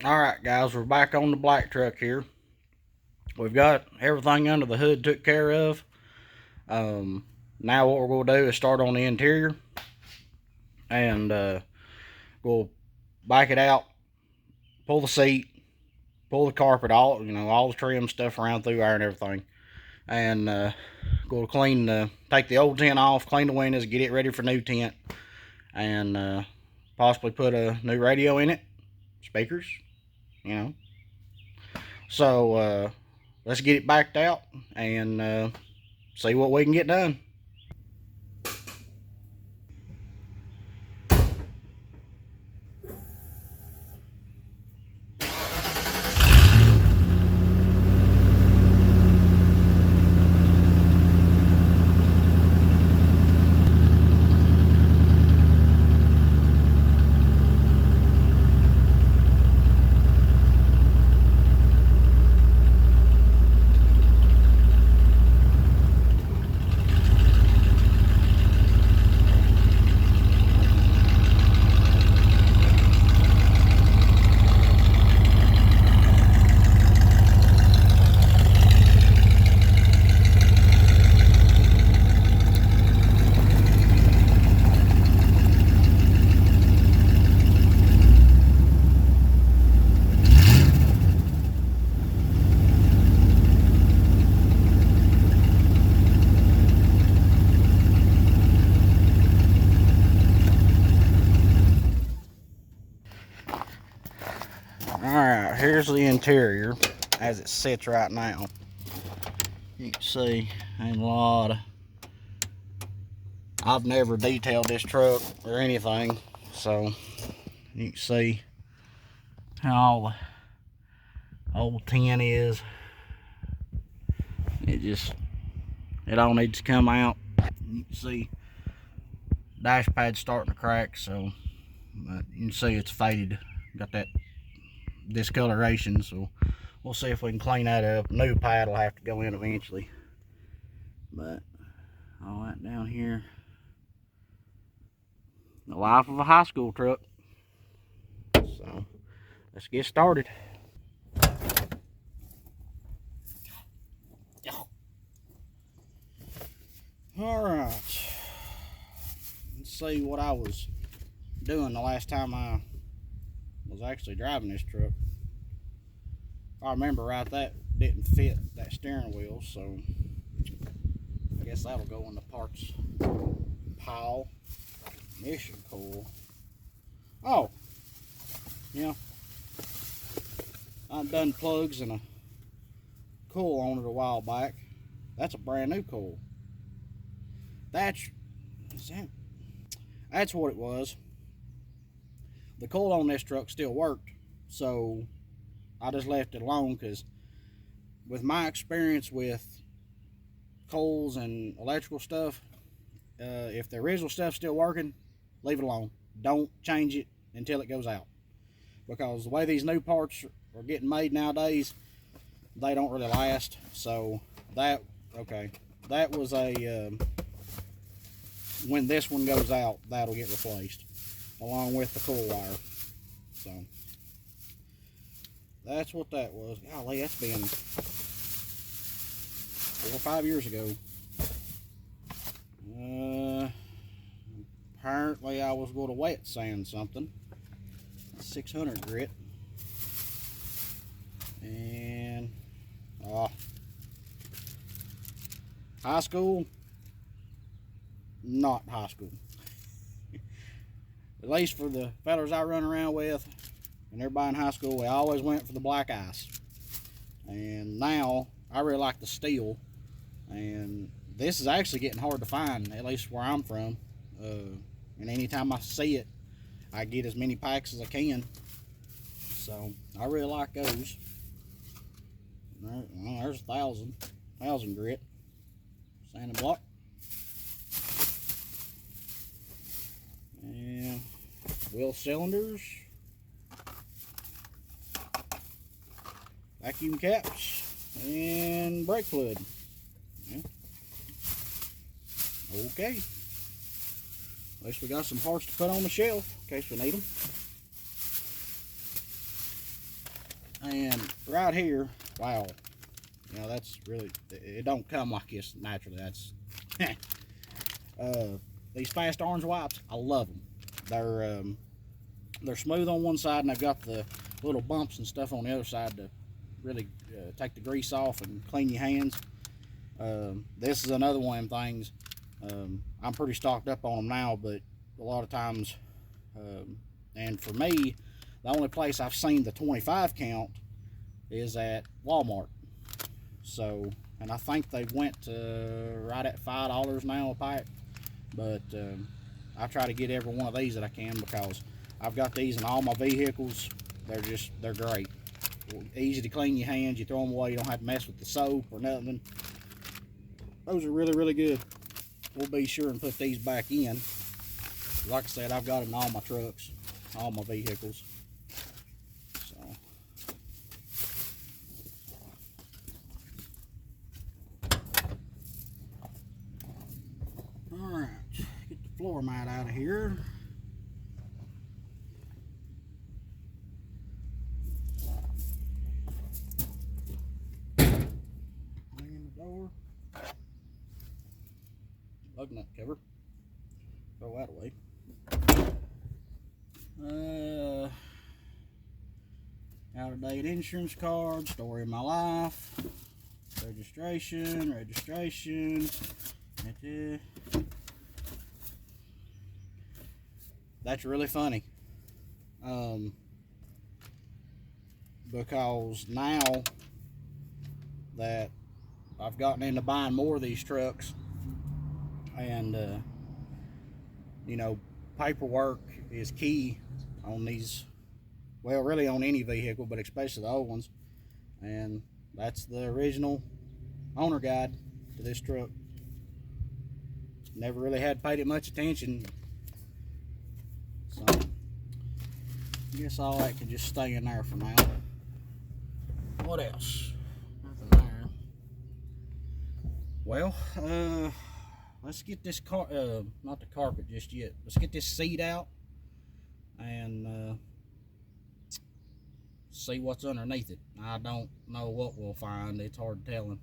Alright guys, we're back on the black truck here. We've got everything under the hood took care of. Now what we're going to do is start on the interior. And we'll back it out, pull the seat, pull the carpet, all the trim stuff around through there and everything. And go clean, take the old tent off, clean the windows, get it ready for new tent. And possibly put a new radio in it, speakers, you know. So let's get it backed out and see what we can get done. Alright, here's the interior as it sits right now. You can see a lot of... I've never detailed this truck or anything, so you can see how the old tin is. It all needs to come out. You can see dash pad's starting to crack, so but you can see it's faded. Got that discoloration, so we'll see if we can clean that up. New pad will have to go in eventually, but all that down here, the life of a high school truck. So let's get started. All right, let's see what I was doing the last time I was actually driving this truck. If I remember right, that didn't fit that steering wheel, so I guess that'll go in the parts pile. Mission coil. Oh, yeah. I've done plugs and a coil on it a while back. That's a brand new coil. That's what it was. The coil on this truck still worked, so I just left it alone because with my experience with coils and electrical stuff, if the original stuff's still working, leave it alone. Don't change it until it goes out, because the way these new parts are getting made nowadays, they don't really last. So that was a when this one goes out, that'll get replaced along with the coil wire. So that's what that was. Golly, that's been 4 or 5 years ago. Apparently I was going to wet sand something. 600 grit. And high school, not high school. At least for the fellas I run around with, and everybody in high school, we always went for the black ice. And now I really like the steel, and this is actually getting hard to find, at least where I'm from. And anytime I see it, I get as many packs as I can. So I really like those. Well, there's 1,000 grit sanding block. And wheel cylinders, vacuum caps, and brake fluid. Yeah. Okay. At least we got some parts to put on the shelf in case we need them. And right here, wow, you know, that's really, it don't come like this naturally. That's these fast orange wipes, I love them. They're smooth on one side, and they've got the little bumps and stuff on the other side to really take the grease off and clean your hands. This is another one of them things. I'm pretty stocked up on them now, but a lot of times, and for me, the only place I've seen the 25 count is at Walmart. So, and I think they went to right at $5 now a pack. But I try to get every one of these that I can, because I've got these in all my vehicles. They're great. Easy to clean your hands. You throw them away. You don't have to mess with the soap or nothing. Those are really, really good. We'll be sure and put these back in. Like I said, I've got them in all my trucks, all my vehicles. So. All right, get the floor mat out of here. Hang in the door. Lug nut cover. Throw that away. Out of date insurance card, story of my life, registration. That's really funny, because now that I've gotten into buying more of these trucks, and you know, paperwork is key on these, well, really on any vehicle, but especially the old ones. And that's the original owner guide to this truck. Never really had paid it much attention, so I guess all that can just stay in there for now. What else? Nothing there. Well, let's get this not the carpet just yet. Let's get this seat out and see what's underneath it. I don't know what we'll find. It's hard telling.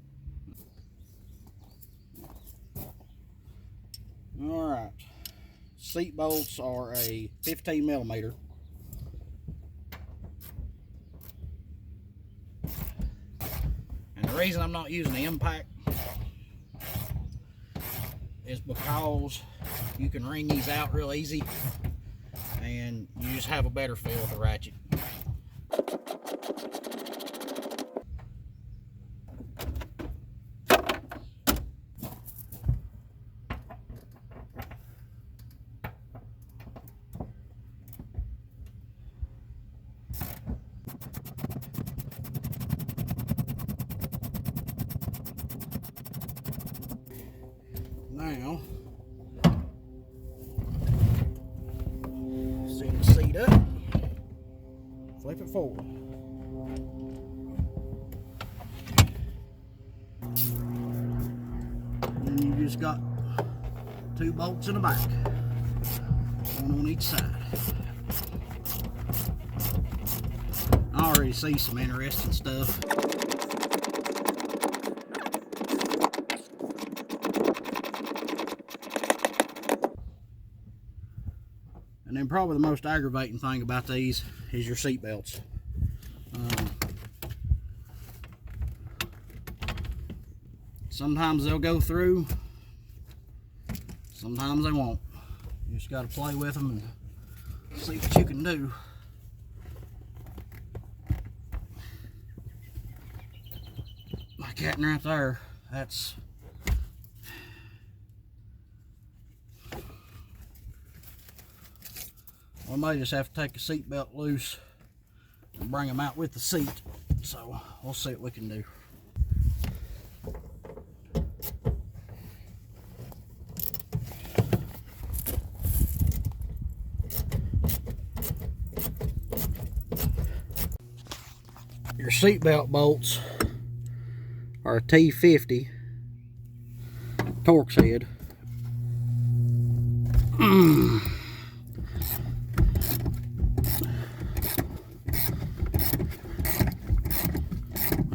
All right, seat bolts are a 15 millimeter. And the reason I'm not using the impact is because you can wring these out real easy, and you just have a better feel with the ratchet. Now, set the seat up, flip it forward. And you just got 2 bolts in the back, one on each side. I already see some interesting stuff. And then probably the most aggravating thing about these is your seat belts. Sometimes they'll go through, sometimes they won't. You just got to play with them and see what you can do. Like that right there, that's... We may just have to take the seat belt loose and bring them out with the seat. So we'll see what we can do. Your seat belt bolts are a T50 Torx head.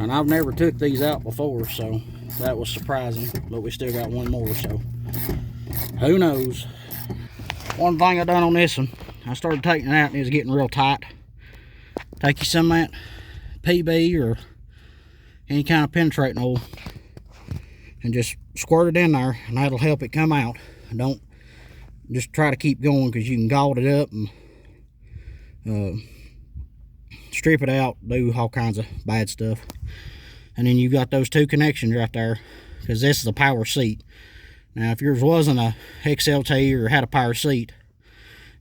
And I've never took these out before, so that was surprising. But we still got one more, so who knows. One thing I done on this one, I started taking it out and it was getting real tight. Take you some of that PB or any kind of penetrating oil and just squirt it in there, and that'll help it come out. Don't just try to keep going, because you can gall it up and strip it out, do all kinds of bad stuff. And then you've got those two connections right there, because this is a power seat. Now if yours wasn't a XLT or had a power seat,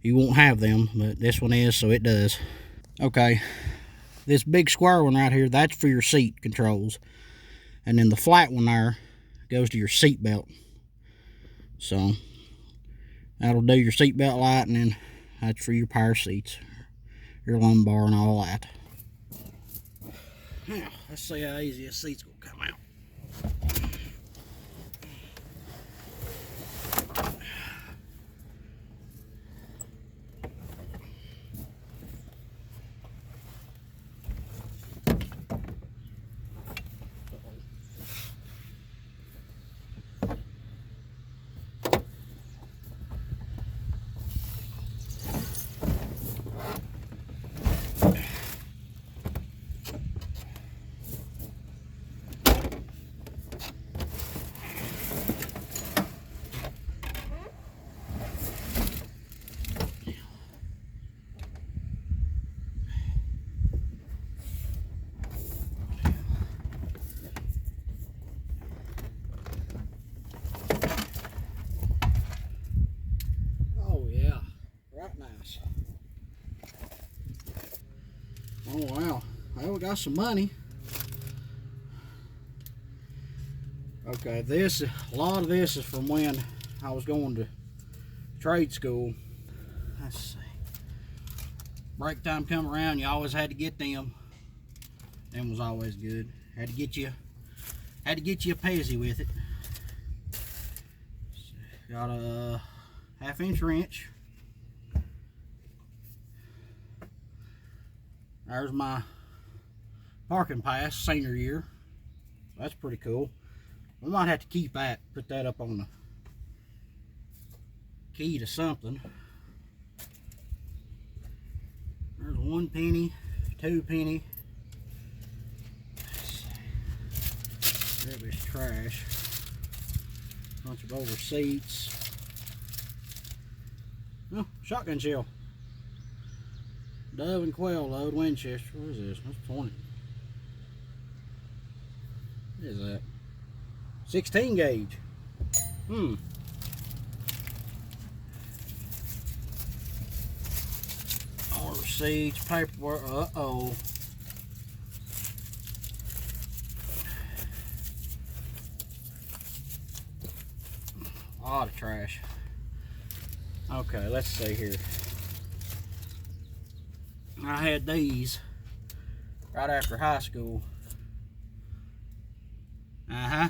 you won't have them, but this one is, so it does. Okay, this big square one right here, that's for your seat controls, and then the flat one there goes to your seat belt. So that'll do your seat belt light, and then that's for your power seats, your lumbar and all that. Now let's see how easy this seat's gonna come out. Oh wow, well, we got some money. Okay, a lot of this is from when I was going to trade school. Let's see. Break time come around, you always had to get them. Them was always good. Had to get you a Pezzy with it. Got a 1/2-inch wrench. There's my parking pass, senior year. That's pretty cool. We might have to keep that, put that up on the key to something. There's 1 penny, 2 penny. There is trash. Bunch of old receipts. Oh, shotgun shell. Dove and quail load, Winchester. What is this? That's 20. What is that? 16 gauge. All receipts, paperwork. Uh-oh. A lot of trash. Okay, let's see here. I had these right after high school. Yeah,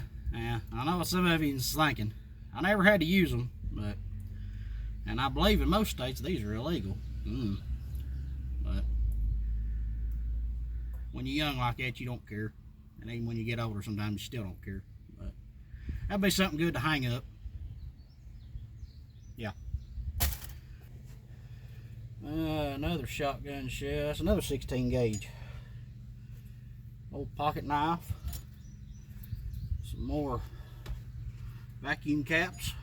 I know what some of you is thinking. I never had to use them, and I believe in most states these are illegal. But when you're young like that, you don't care, and even when you get older, sometimes you still don't care. But that'd be something good to hang up. Yeah. Another shotgun shell. That's another 16 gauge. Old pocket knife. Some more vacuum caps.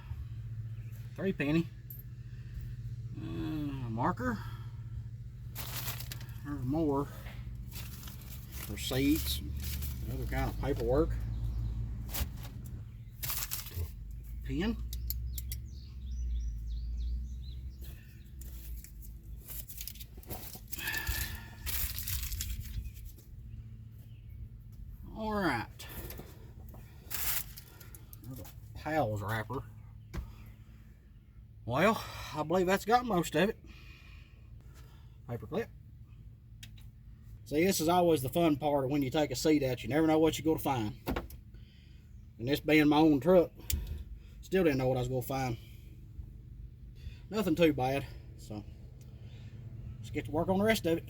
3 penny. Marker. There's more receipts. Other kind of paperwork. Pen. Alright. There's a Pals wrapper. Well, I believe that's got most of it. Paper clip. See, this is always the fun part of when you take a seat out. You never know what you're going to find. And this being my own truck, still didn't know what I was going to find. Nothing too bad. So, let's get to work on the rest of it.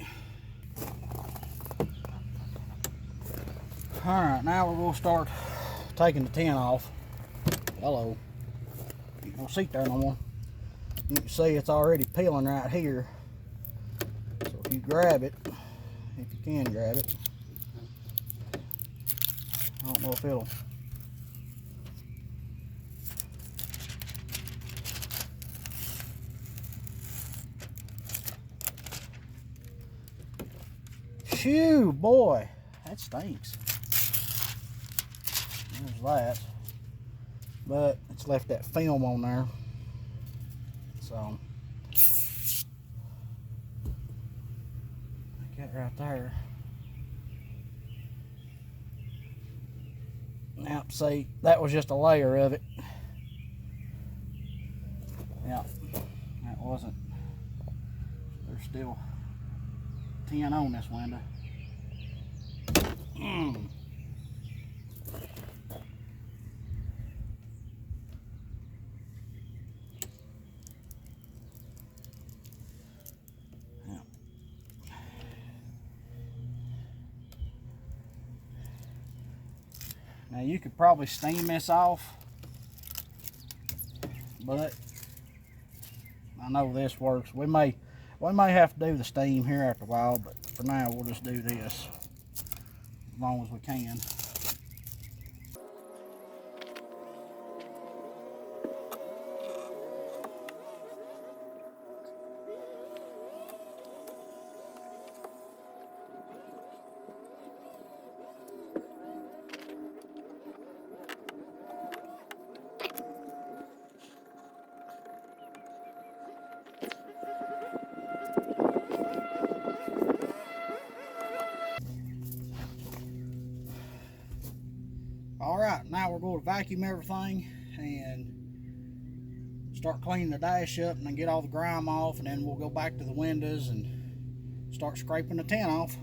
Alright, now we're going to start taking the tin off. Hello. Ain't no seat there no more. You can see it's already peeling right here. So if you grab it, if you can grab it, I don't know if it'll. Phew, boy, that stinks. There's that. But it's left that film on there. So, like that right there. Now, see, that was just a layer of it. Yeah, that wasn't. There's still tin on this window. Now you could probably steam this off, but I know this works. We may have to do the steam here after a while, but for now we'll just do this as long as we can. Alright, now we're going to vacuum everything and start cleaning the dash up and then get all the grime off, and then we'll go back to the windows and start scraping the tin off.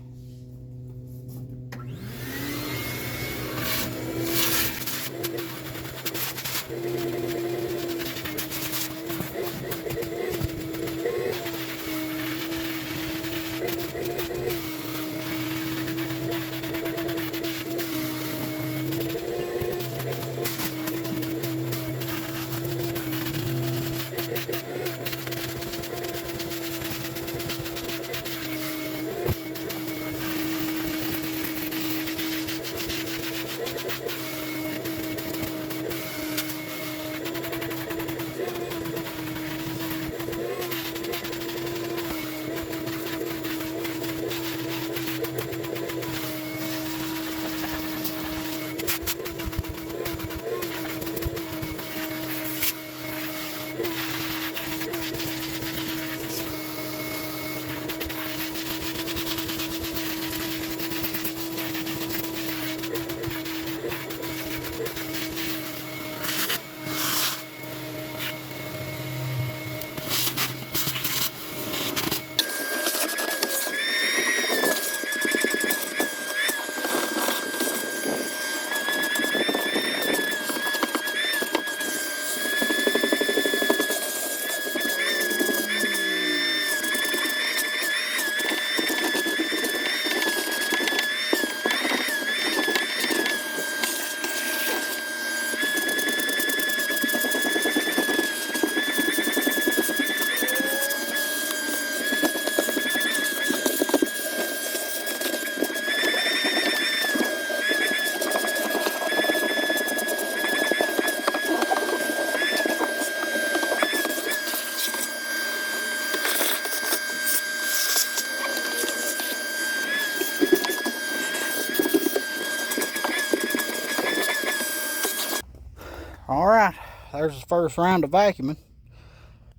Alright, there's the first round of vacuuming.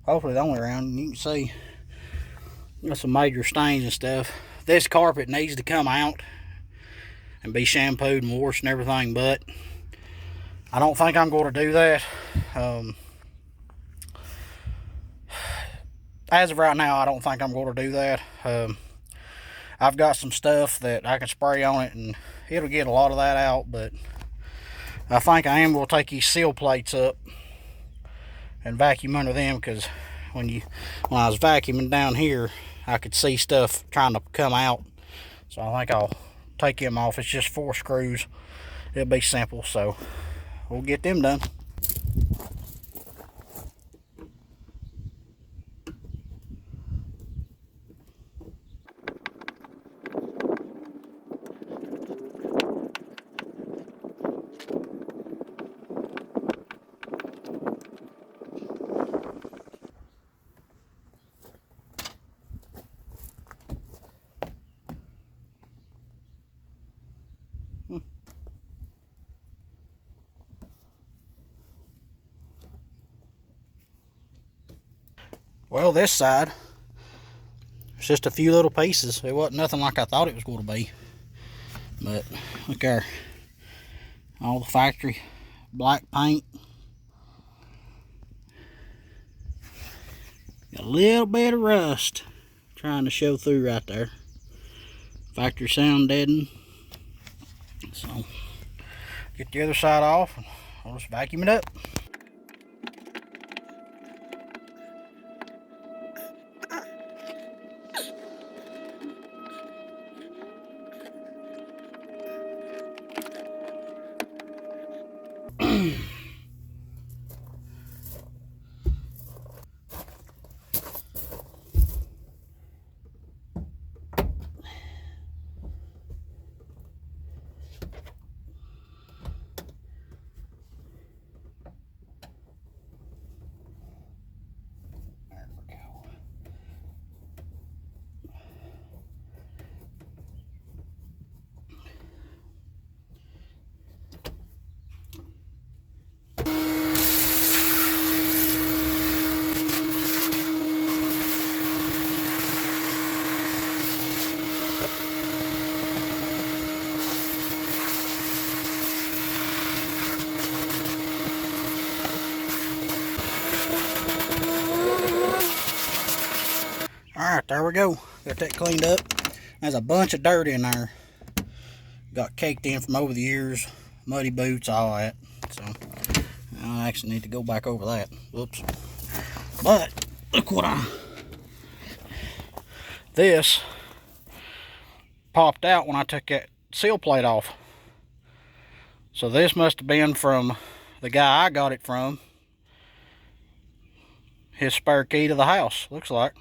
Hopefully the only round. You can see there's some major stains and stuff. This carpet needs to come out and be shampooed and washed and everything, but I don't think I'm going to do that. As of right now, I don't think I'm going to do that. I've got some stuff that I can spray on it and it'll get a lot of that out, but I think I am going to take these seal plates up and vacuum under them, because when I was vacuuming down here, I could see stuff trying to come out. So I think I'll take them off. It's just 4 screws. It'll be simple, so we'll get them done. Well, this side, it's just a few little pieces. It wasn't nothing like I thought it was going to be. But look there, all the factory black paint. Got a little bit of rust trying to show through right there. Factory sound deadened. So get the other side off and I'll just vacuum it up. Alright, there we go. Got that cleaned up. There's a bunch of dirt in there. Got caked in from over the years. Muddy boots, all that. So, I actually need to go back over that. Whoops. But, look what this popped out when I took that seal plate off. So this must have been from the guy I got it from. His spare key to the house, looks like.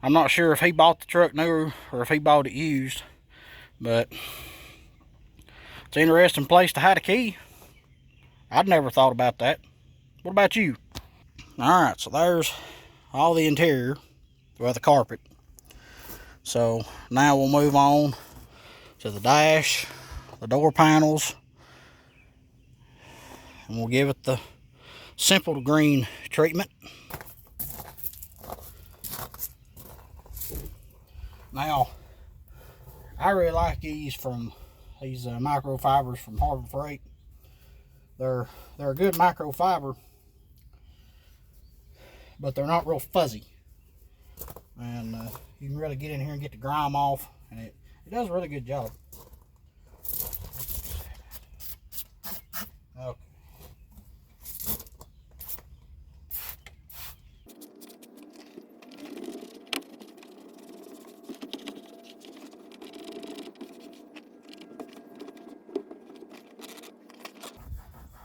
I'm not sure if he bought the truck new or if he bought it used, but it's an interesting place to hide a key. I'd never thought about that. What about you? Alright, so there's all the interior, well, the carpet. So now we'll move on to the dash, the door panels, and we'll give it the simple green treatment. Now, I really like these microfibers from Harbor Freight. They're a good microfiber, but they're not real fuzzy. And you can really get in here and get the grime off, and it does a really good job. Okay.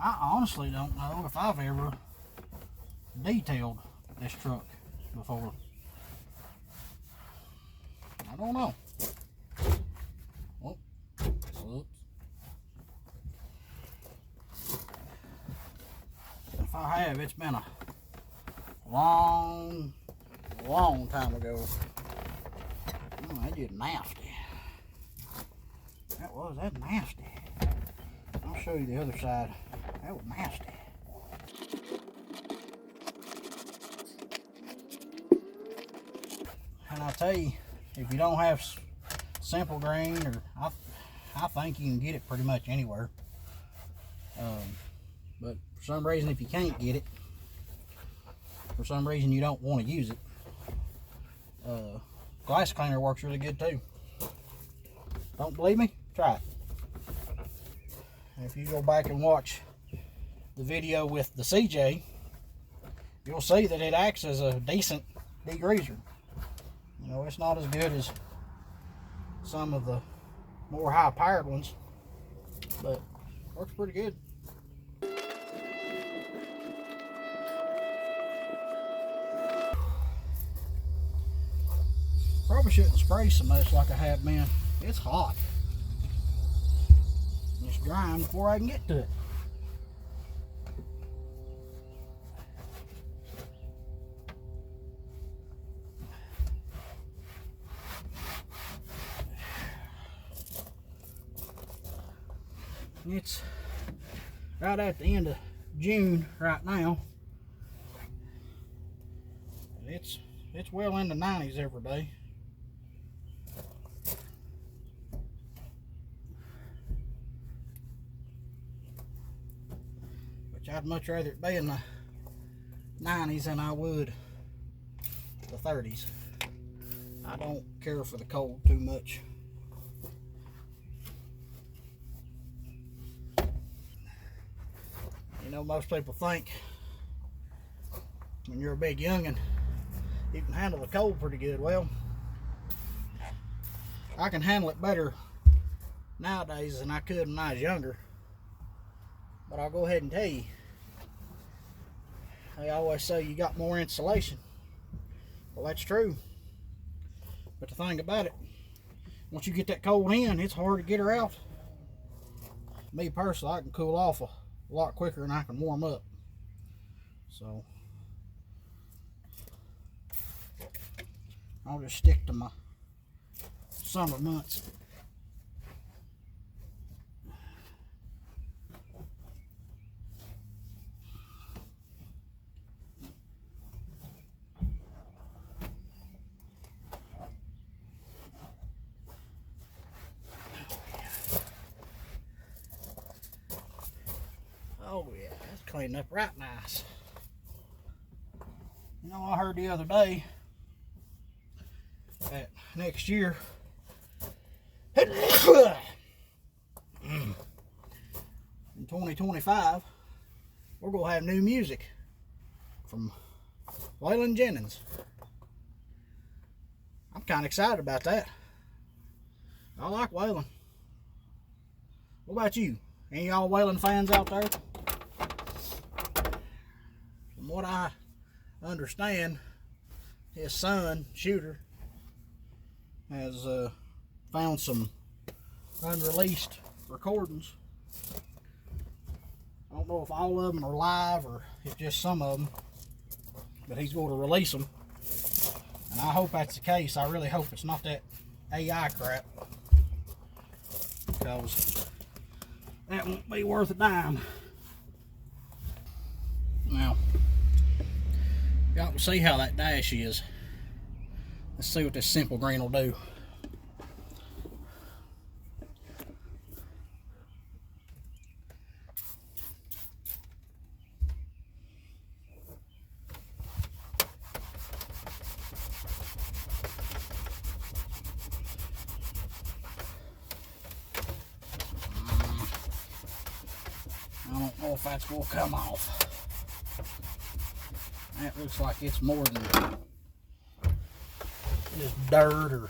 I honestly don't know if I've ever detailed this truck before. I don't know. Oh, oops. If I have, it's been a long time ago. Oh, that is nasty. That's nasty. I'll show you the other side. That was nasty. And I tell you, if you don't have simple green, or I think you can get it pretty much anywhere. But for some reason, if you can't get it, for some reason you don't want to use it, glass cleaner works really good too. Don't believe me? Try it. And if you go back and watch the video with the CJ, you'll see that it acts as a decent degreaser. You know, it's not as good as some of the more high-powered ones, but works pretty good. Probably shouldn't spray so much like I have been. It's hot. It's drying before I can get to it. It's right at the end of June right now. It's well in the 90s every day. Which I'd much rather it be in the 90s than I would the 30s. I don't care for the cold too much. You know, most people think when you're a big youngin', you can handle the cold pretty good. Well, I can handle it better nowadays than I could when I was younger. But I'll go ahead and tell you, they always say you got more insulation. Well, that's true. But the thing about it, once you get that cold in, it's hard to get her out. Me personally, I can cool off a lot quicker than I can warm up. So I'll just stick to my summer months. Oh yeah, that's cleaned up right nice. You know, I heard the other day that next year in 2025 we're gonna have new music from Waylon Jennings. I'm kind of excited about that. I like Waylon. What about you? Any y'all Waylon fans out there? From what I understand, his son, Shooter, has found some unreleased recordings. I don't know if all of them are live or if just some of them, but he's going to release them. And I hope that's the case. I really hope it's not that AI crap, because that won't be worth a dime. Now, y'all can see how that dash is. Let's see what this simple green will do. I don't know if that's going to come off. That looks like it's more than just dirt or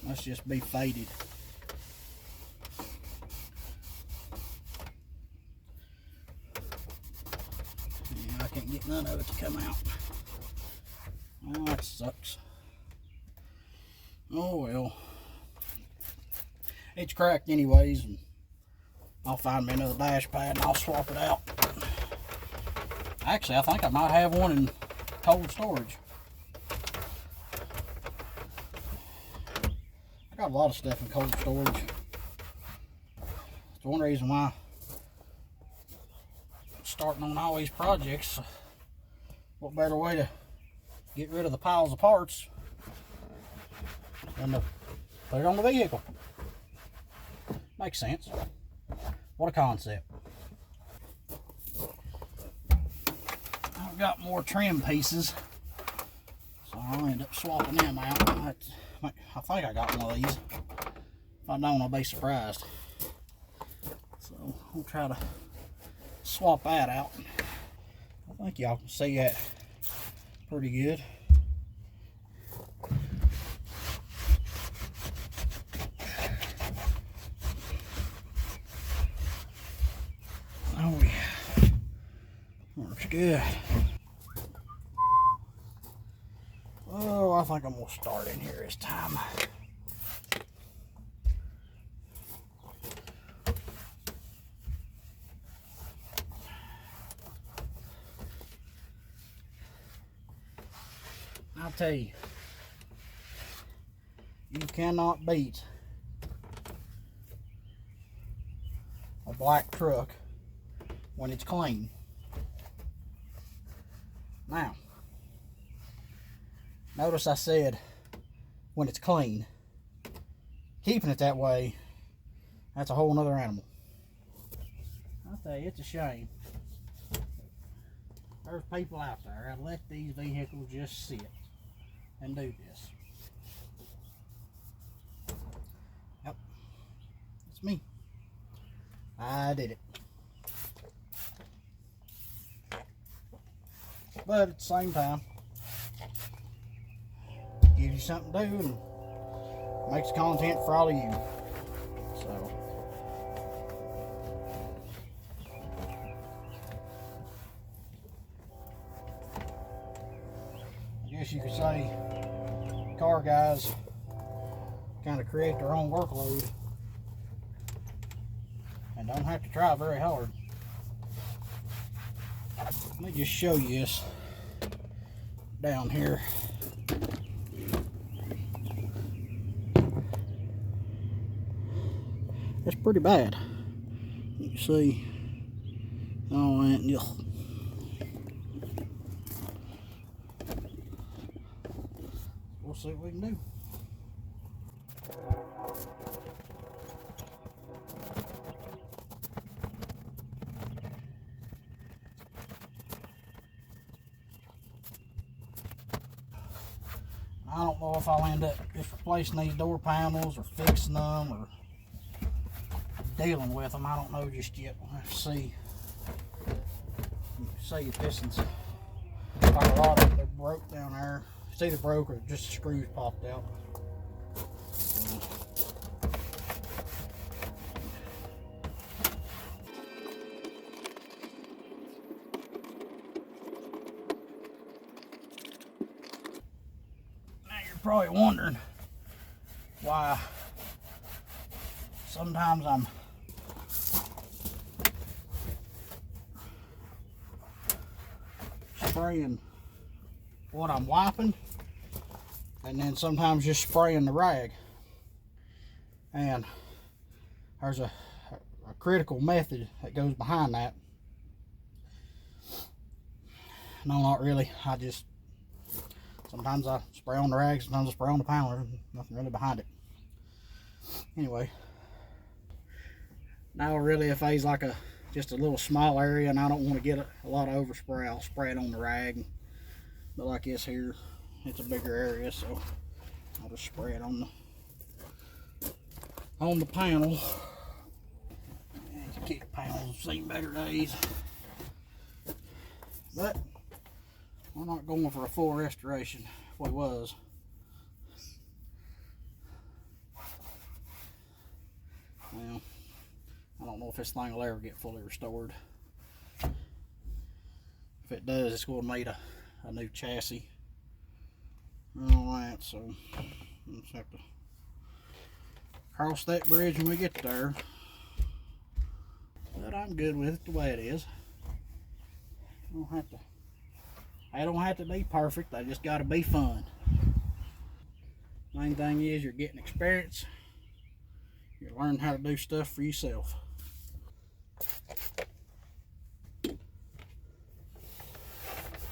must just be faded. Yeah, I can't get none of it to come out. Oh, that sucks. Oh well. It's cracked anyways, and I'll find me another dash pad and I'll swap it out. Actually, I think I might have one in cold storage. I got a lot of stuff in cold storage. It's one reason why I'm starting on all these projects. What better way to get rid of the piles of parts than to put it on the vehicle? Makes sense. What a concept. I've got more trim pieces, so I'll end up swapping them out. I think I got one of these. If I don't, I'll be surprised. So we'll try to swap that out. I think y'all can see that pretty good. Looks good. Oh, I think I'm gonna start in here this time. I'll tell you, you cannot beat a black truck when it's clean. Now, notice I said when it's clean. Keeping it that way, that's a whole nother animal. I'll tell you, it's a shame. There's people out there that let these vehicles just sit and do this. Yep, it's me. I did it. But at the same time, gives you something to do and makes content for all of you. So, I guess you could say car guys kind of create their own workload and don't have to try very hard. Let me just show you this down here. It's pretty bad. You can see all that. We'll see what we can do. I don't know if I'll end up just replacing these door panels or fixing them or dealing with them. I don't know just yet. We'll have to see. You can see if this is like a lot of them, they're broke down there. It's either broke or just the screws popped out. Now you're probably wondering why sometimes I'm spraying what I'm wiping and then sometimes just spraying the rag. And there's a critical method that goes behind that. No, not really. I just sometimes I spray on the rag, sometimes I spray on the panel. There's nothing really behind it. Anyway, now really if it's like just a little small area and I don't want to get a lot of overspray, I'll spray it on the rag. But like this here, it's a bigger area, so I'll just spray it on the panel. These kick panels have seen better days. But we're not going for a full restoration if we was. Well, I don't know if this thing will ever get fully restored. If it does, it's going to need a new chassis and all that, so we'll just have to cross that bridge when we get there. But I'm good with it the way it is. They don't have to be perfect, they just got to be fun. Main thing is you're getting experience. You're learning how to do stuff for yourself.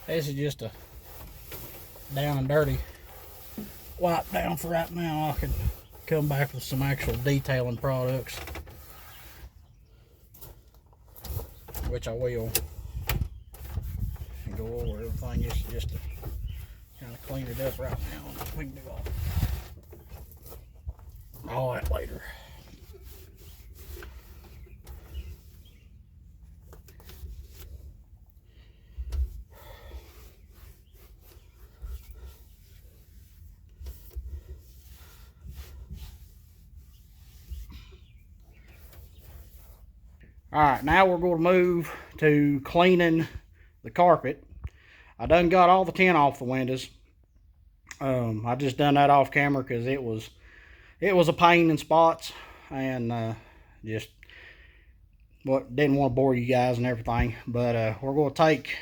This is just a down and dirty wipe down for right now. I can come back with some actual detailing products, which I will, and go over everything. It's just to kind of clean it up right now. We can do all that later. All right, now we're going to move to cleaning the carpet. I done got all the tint off the windows. I just done that off camera because it was a pain in spots, and just didn't want to bore you guys and everything. But we're going to take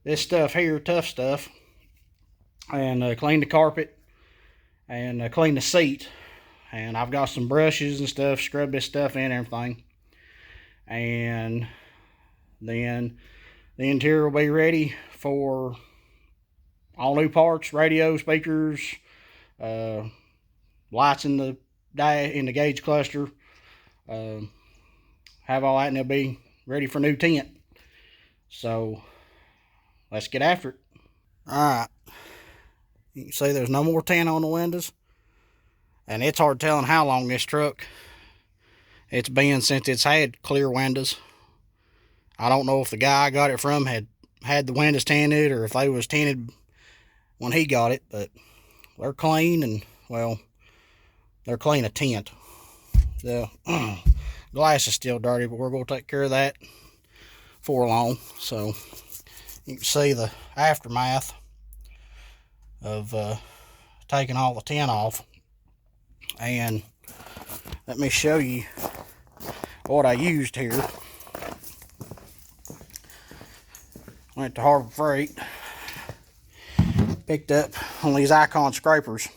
this stuff here, tough stuff, and clean the carpet and clean the seat. And I've got some brushes and stuff, scrub this stuff in and everything. And then the interior will be ready for all new parts, radio, speakers, lights in the gauge cluster. Have all that, and it'll be ready for new tint. So let's get after it. Alright, you can see there's no more tint on the windows, and it's hard telling how long this truck it's been since it's had clear windows. I don't know if the guy I got it from had the windows tinted, or if they was tinted when he got it, but they're clean, and well, they're clean of tint. The glass is still dirty, but we're going to take care of that before long. So you can see the aftermath of taking all the tint off. And let me show you what I used here. Went to Harbor Freight, picked up one of these Icon scrapers,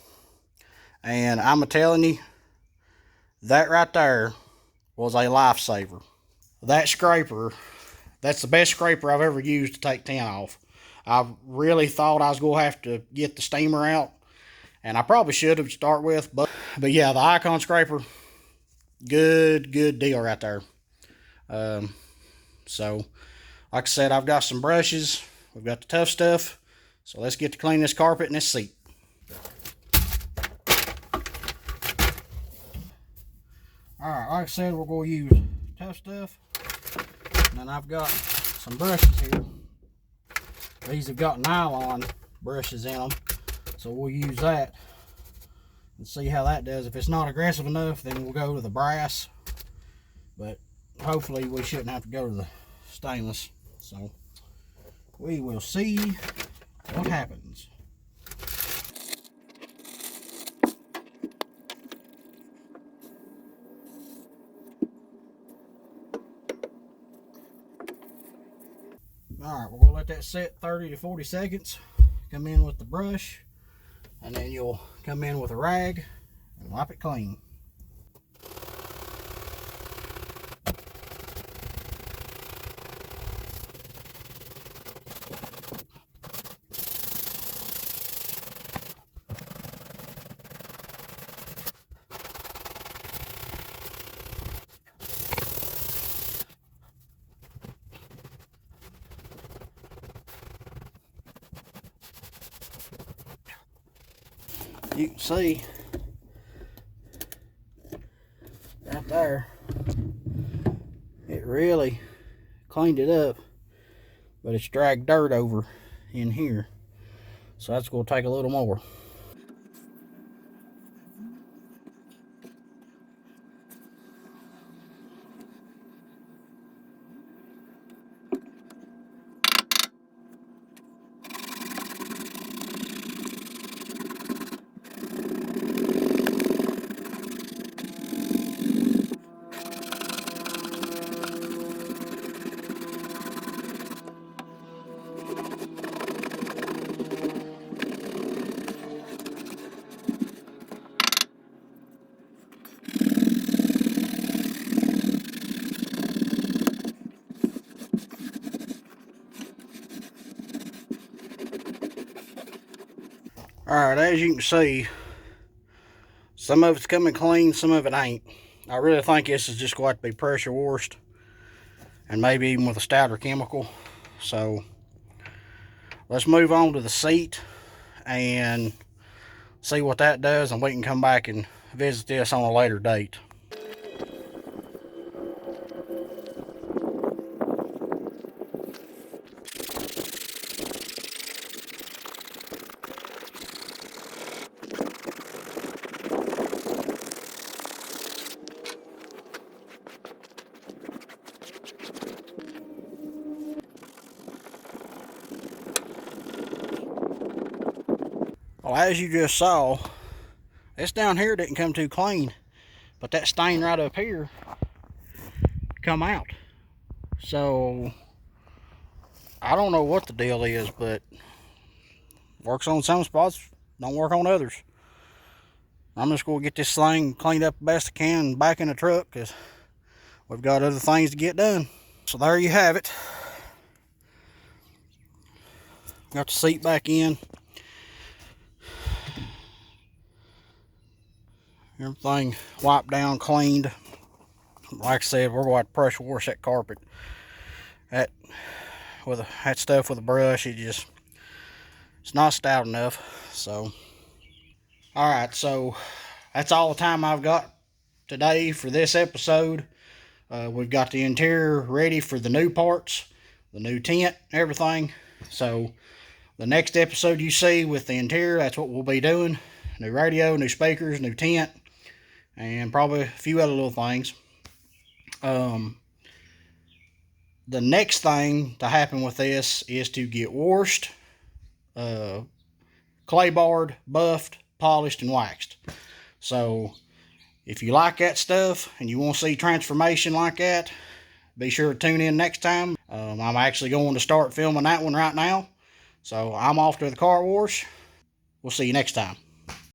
and I'm telling you, that right there was a lifesaver. That scraper, that's the best scraper I've ever used to take tint off. I really thought I was going to have to get the steamer out, and I probably should have to start with, but yeah, the Icon scraper, good deal right there. So like I said, I've got some brushes, we've got the tough stuff, so let's get to clean this carpet and this seat. Alright, like I said, we're going to use tough stuff, and then I've got some brushes here. These have got nylon brushes in them, so we'll use that and see how that does. If it's not aggressive enough, then we'll go to the brass, but hopefully we shouldn't have to go to the stainless. So we will see what happens. Alright, we're going to let that set 30 to 40 seconds. Come in with the brush, and then you'll come in with a rag and wipe it clean. You can see right there, it really cleaned it up, but it's dragged dirt over in here, so that's going to take a little more. Alright, as you can see, some of it's coming clean, some of it ain't. I really think this is just going to be pressure washed, and maybe even with a stouter chemical. So let's move on to the seat and see what that does, and we can come back and visit this on a later date. Well, as you just saw, this down here didn't come too clean, but that stain right up here come out. So I don't know what the deal is, but works on some spots, don't work on others. I'm just going to get this thing cleaned up the best I can and back in the truck, because we've got other things to get done. So there you have it. Got the seat back in. Everything wiped down, cleaned. Like I said, we're going to pressure wash that carpet. That stuff with a brush, it's not stout enough. So, all right, so that's all the time I've got today for this episode. We've got the interior ready for the new parts, the new tent, everything. So the next episode you see with the interior, that's what we'll be doing. New radio, new speakers, new tent, and probably a few other little things. The next thing to happen with this is to get washed, clay barred, buffed, polished, and waxed. So if you like that stuff and you want to see transformation like that, be sure to tune in next time. I'm actually going to start filming that one right now. So I'm off to the car wash. We'll see you next time.